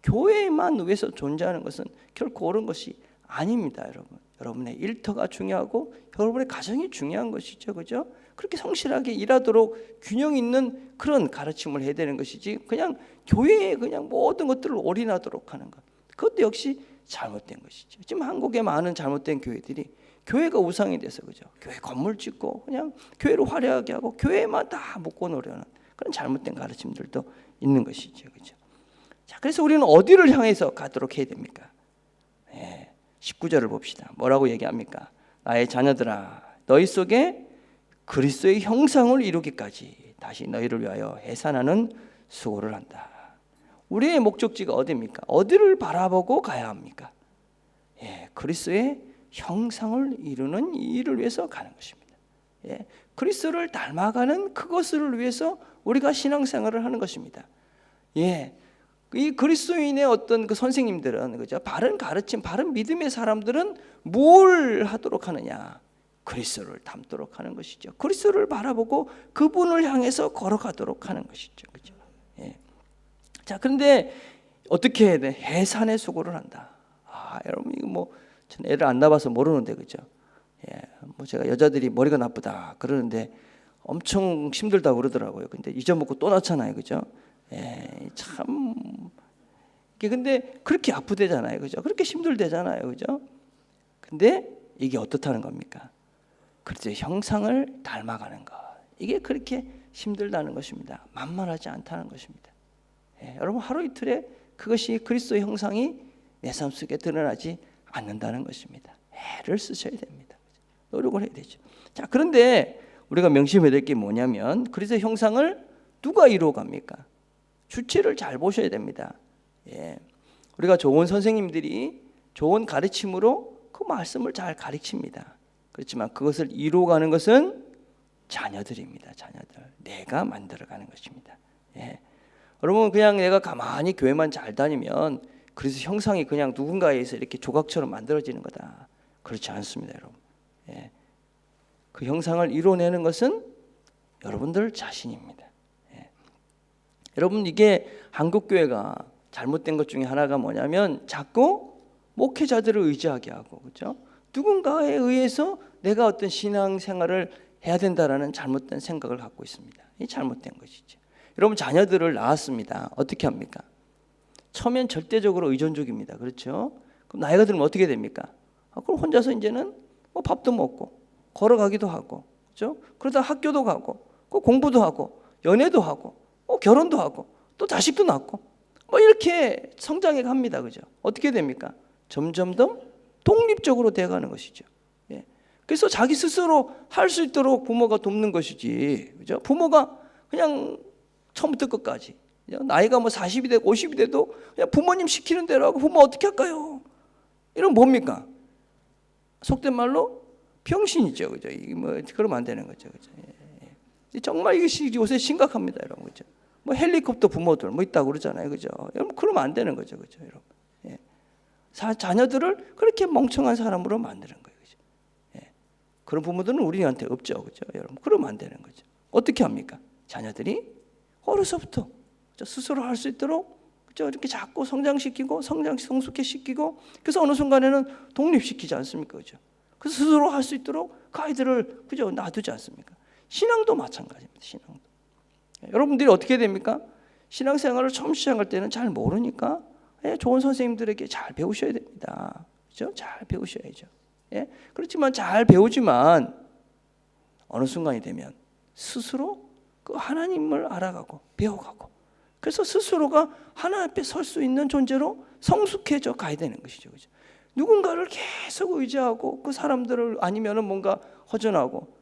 교회만 위해서 존재하는 것은 결코 옳은 것이 아닙니다, 여러분. 여러분의 일터가 중요하고 여러분의 가정이 중요한 것이죠, 그죠? 그렇게 성실하게 일하도록 균형 있는 그런 가르침을 해야 되는 것이지, 그냥 교회에 그냥 모든 것들을 올인하도록 하는 것, 그것도 역시 잘못된 것이죠. 지금 한국의 많은 잘못된 교회들이 교회가 우상이 돼서, 그죠? 교회 건물 짓고 그냥 교회를 화려하게 하고 교회만 다 먹고 노려는 그런 잘못된 가르침들도 있는 것이죠, 그죠? 자, 그래서 우리는 어디를 향해서 가도록 해야 됩니까? 19절을 봅시다. 뭐라고 얘기합니까? 나의 자녀들아, 너희 속에 그리스도의 형상을 이루기까지 다시 너희를 위하여 해산하는 수고를 한다. 우리의 목적지가 어디입니까? 어디를 바라보고 가야 합니까? 그리스도의 형상을 이루는 이 일을 위해서 가는 것입니다. 그리스도를 닮아가는 그것을 위해서 우리가 신앙생활을 하는 것입니다. 이 그리스도인의 어떤 그 선생님들은, 그죠? 바른 가르침, 바른 믿음의 사람들은 뭘 하도록 하느냐? 그리스도를 닮도록 하는 것이죠. 그리스도를 바라보고 그분을 향해서 걸어가도록 하는 것이죠. 그죠? 자, 그런데 어떻게 해야 돼? 해산의 수고를 한다. 여러분 이거 뭐 전 애를 안 낳아서 모르는데, 그죠? 뭐 제가 여자들이 머리가 나쁘다 그러는데 엄청 힘들다고 그러더라고요. 근데 잊어먹고 또 낳잖아요, 그죠? 참 이게 근데 그렇게 아프대잖아요, 그죠? 그렇게 힘들대잖아요, 그죠? 근데 이게 어떻다는 겁니까? 그렇죠, 형상을 닮아가는 것. 이게 그렇게 힘들다는 것입니다. 만만하지 않다는 것입니다. 여러분 하루 이틀에 그것이 그리스도의 형상이 내 삶 속에 드러나지 않는다는 것입니다. 애를 쓰셔야 됩니다. 노력을 해야 되죠. 자, 그런데 우리가 명심해야 될 게 뭐냐면 그리스도의 형상을 누가 이루어갑니까? 주체를 잘 보셔야 됩니다. 우리가 좋은 선생님들이 좋은 가르침으로 그 말씀을 잘 가르칩니다. 그렇지만 그것을 이루어가는 것은 자녀들입니다. 자녀들. 내가 만들어가는 것입니다. 여러분 그냥 내가 가만히 교회만 잘 다니면 그래서 형상이 그냥 누군가에서 이렇게 조각처럼 만들어지는 거다. 그렇지 않습니다, 여러분. 그 형상을 이뤄내는 것은 여러분들 자신입니다. 여러분 이게 한국 교회가 잘못된 것 중에 하나가 뭐냐면 자꾸 목회자들을 의지하게 하고, 그렇죠? 누군가에 의해서 내가 어떤 신앙 생활을 해야 된다라는 잘못된 생각을 갖고 있습니다. 이 잘못된 것이죠. 여러분 자녀들을 낳았습니다. 어떻게 합니까? 처음엔 절대적으로 의존적입니다. 그렇죠? 그럼 나이가 들면 어떻게 됩니까? 그럼 혼자서 이제는 뭐 밥도 먹고 걸어가기도 하고, 그렇죠? 그러다 학교도 가고, 공부도 하고, 연애도 하고, 결혼도 하고, 또 자식도 낳고, 뭐 이렇게 성장해 갑니다. 그죠? 어떻게 됩니까? 점점 더 독립적으로 되어가는 것이죠. 그래서 자기 스스로 할 수 있도록 부모가 돕는 것이지, 그죠? 부모가 그냥 처음부터 끝까지 나이가 뭐 40이 되고 50이 돼도 그냥 부모님 시키는 대로 하고 부모 어떻게 할까요? 이런 뭡니까? 속된 말로 병신이죠, 그죠? 이게 뭐 그러면 안 되는 거죠, 그죠? 정말 이것이 요새 심각합니다, 여러분, 그죠? 뭐 헬리콥터 부모들 뭐 있다고 그러잖아요, 그죠? 여러분 그러면 안 되는 거죠, 그죠, 여러분? 자녀들을 그렇게 멍청한 사람으로 만드는 거예요, 그죠? 그런 부모들은 우리한테 없죠, 그죠, 여러분? 그러면 안 되는 거죠. 어떻게 합니까? 자녀들이 어려서부터 스스로 할 수 있도록, 그죠? 이렇게 자꾸 성장시키고 성숙시키고, 그래서 어느 순간에는 독립시키지 않습니까, 그죠? 그래서 스스로 할 수 있도록 그 아이들을, 그죠, 놔두지 않습니까? 신앙도 마찬가지입니다. 신앙도. 여러분들이 어떻게 됩니까? 신앙생활을 처음 시작할 때는 잘 모르니까 좋은 선생님들에게 잘 배우셔야 됩니다. 그죠? 잘 배우셔야죠. 그렇지만 잘 배우지만 어느 순간이 되면 스스로 그 하나님을 알아가고 배워가고, 그래서 스스로가 하나님 앞에 설 수 있는 존재로 성숙해져 가야 되는 것이죠. 그죠? 누군가를 계속 의지하고 그 사람들을 아니면은 뭔가 허전하고,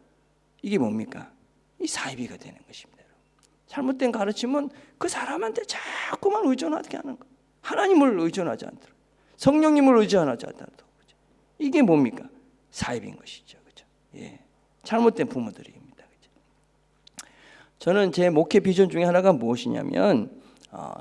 이게 뭡니까? 이 사이비가 되는 것입니다. 잘못된 가르침은 그 사람한테 자꾸만 의존하게 하는 거. 하나님을 의존하지 않도록, 성령님을 의존하지 않도록. 이게 뭡니까? 사이비인 것이죠. 그죠? 잘못된 부모들입니다. 그죠? 저는 제 목회 비전 중에 하나가 무엇이냐면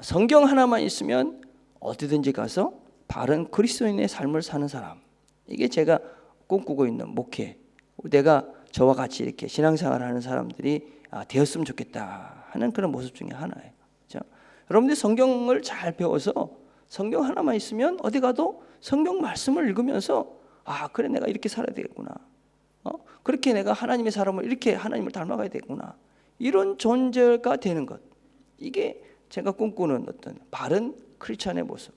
성경 하나만 있으면 어디든지 가서 바른 그리스도인의 삶을 사는 사람. 이게 제가 꿈꾸고 있는 목회. 내가 저와 같이 이렇게 신앙생활을 하는 사람들이 되었으면 좋겠다 하는 그런 모습 중에 하나예요. 그렇죠? 여러분들이 성경을 잘 배워서 성경 하나만 있으면 어디 가도 성경 말씀을 읽으면서 그래 내가 이렇게 살아야 되겠구나. 그렇게 내가 하나님의 사람을 이렇게 하나님을 닮아가야 되겠구나. 이런 존재가 되는 것. 이게 제가 꿈꾸는 어떤 바른 크리스찬의 모습.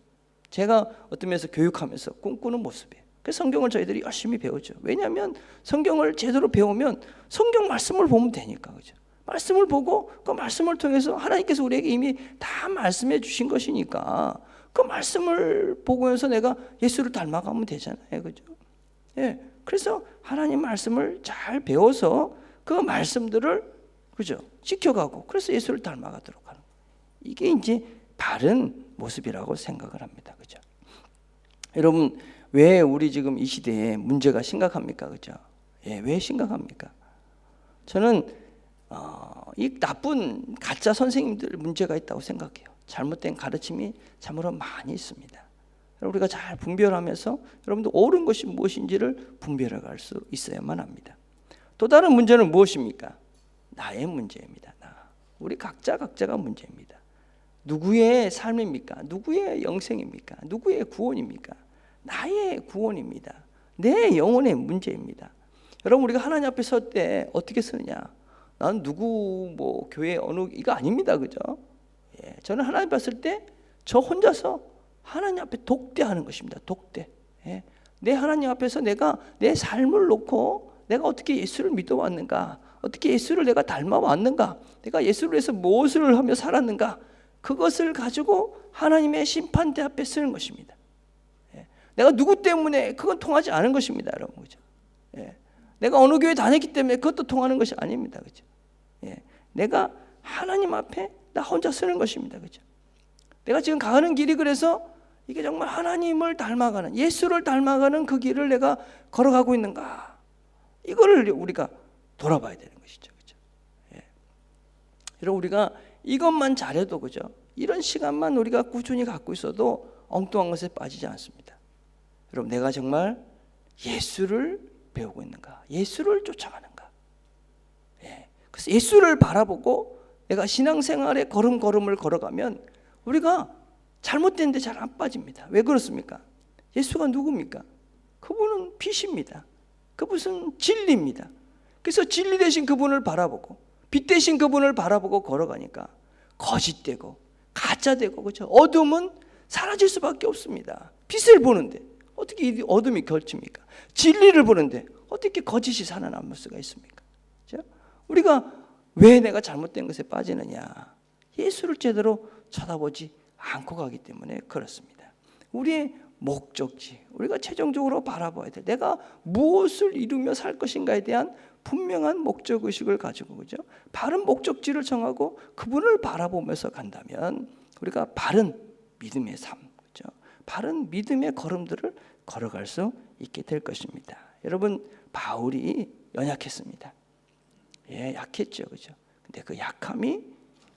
제가 어떤 면에서 교육하면서 꿈꾸는 모습이에요. 그래서 성경을 저희들이 열심히 배우죠. 왜냐하면 성경을 제대로 배우면 성경 말씀을 보면 되니까, 그죠? 말씀을 보고 그 말씀을 통해서 하나님께서 우리에게 이미 다 말씀해 주신 것이니까 그 말씀을 보면서 내가 예수를 닮아가면 되잖아요, 그죠? 그래서 하나님 말씀을 잘 배워서 그 말씀들을 그죠? 지켜가고 그래서 예수를 닮아가도록 하는 이게 이제 바른 모습이라고 생각을 합니다. 그죠? 여러분 왜 우리 지금 이 시대에 문제가 심각합니까? 그죠? 예, 왜 심각합니까? 저는 이 나쁜 가짜 선생님들 문제가 있다고 생각해요. 잘못된 가르침이 참으로 많이 있습니다. 우리가 잘 분별하면서 여러분도 옳은 것이 무엇인지를 분별해 갈 수 있어야만 합니다. 또 다른 문제는 무엇입니까? 나의 문제입니다. 우리 각자가 문제입니다. 누구의 삶입니까? 누구의 영생입니까? 누구의 구원입니까? 나의 구원입니다. 내 영혼의 문제입니다. 여러분 우리가 하나님 앞에 설 때 어떻게 서느냐? 나는 누구 뭐 교회 어느 이거 아닙니다. 그죠? 예, 저는 하나님 봤을 때 저 혼자서 하나님 앞에 독대하는 것입니다. 독대. 예, 내 하나님 앞에서 내가 내 삶을 놓고 내가 어떻게 예수를 믿어왔는가? 어떻게 예수를 내가 닮아왔는가? 내가 예수를 위해서 무엇을 하며 살았는가? 그것을 가지고 하나님의 심판대 앞에 쓰는 것입니다. 예, 내가 누구 때문에 그건 통하지 않은 것입니다. 여러분 그죠? 예, 내가 어느 교회 다녔기 때문에 그것도 통하는 것이 아닙니다. 그죠? 예, 내가 하나님 앞에 나 혼자 쓰는 것입니다. 그죠? 내가 지금 가는 길이 그래서 이게 정말 하나님을 닮아가는 예수를 닮아가는 그 길을 내가 걸어가고 있는가? 이거를 우리가 돌아봐야 되는 것이죠. 그죠? 예. 여러분 우리가 이것만 잘해도 그죠? 이런 시간만 우리가 꾸준히 갖고 있어도 엉뚱한 것에 빠지지 않습니다. 여러분 내가 정말 예수를 배우고 있는가? 예수를 쫓아가는가? 예. 그래서 예수를 바라보고 내가 신앙생활의 걸음걸음을 걸어가면 우리가 잘못된 데 잘 안 빠집니다. 왜 그렇습니까? 예수가 누굽니까? 그분은 빛입니다. 그분은 진리입니다. 그래서 진리 되신 그분을 바라보고 빛 되신 그분을 바라보고 걸어가니까 거짓되고 가짜되고 그렇죠? 어둠은 사라질 수밖에 없습니다. 빛을 보는데 어떻게 이 어둠이 결집니까? 진리를 보는데 어떻게 거짓이 살아남을 수가 있습니까? 그렇죠? 우리가 왜 내가 잘못된 것에 빠지느냐? 예수를 제대로 쳐다보지 않고 가기 때문에 그렇습니다. 우리의 목적지, 우리가 최종적으로 바라봐야 돼. 내가 무엇을 이루며 살 것인가에 대한 분명한 목적의식을 가지고 그죠? 바른 목적지를 정하고 그분을 바라보면서 간다면 우리가 바른 믿음의 삶, 그죠? 바른 믿음의 걸음들을 걸어갈 수 있게 될 것입니다. 여러분 바울이 연약했습니다. 예, 약했죠, 그죠? 근데 그 약함이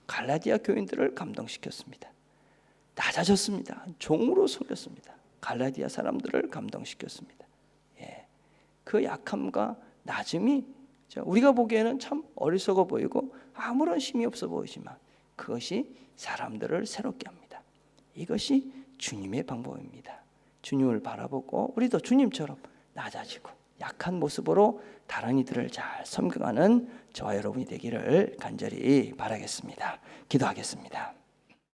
갈라디아 교인들을 감동시켰습니다. 낮아졌습니다. 종으로 속였습니다. 갈라디아 사람들을 감동시켰습니다. 예, 그 약함과 낮음이 우리가 보기에는 참 어리석어 보이고 아무런 힘이 없어 보이지만 그것이 사람들을 새롭게 합니다. 이것이 주님의 방법입니다. 주님을 바라보고 우리도 주님처럼 낮아지고 약한 모습으로 다른 이들을 잘 섬겨가는 저와 여러분이 되기를 간절히 바라겠습니다. 기도하겠습니다.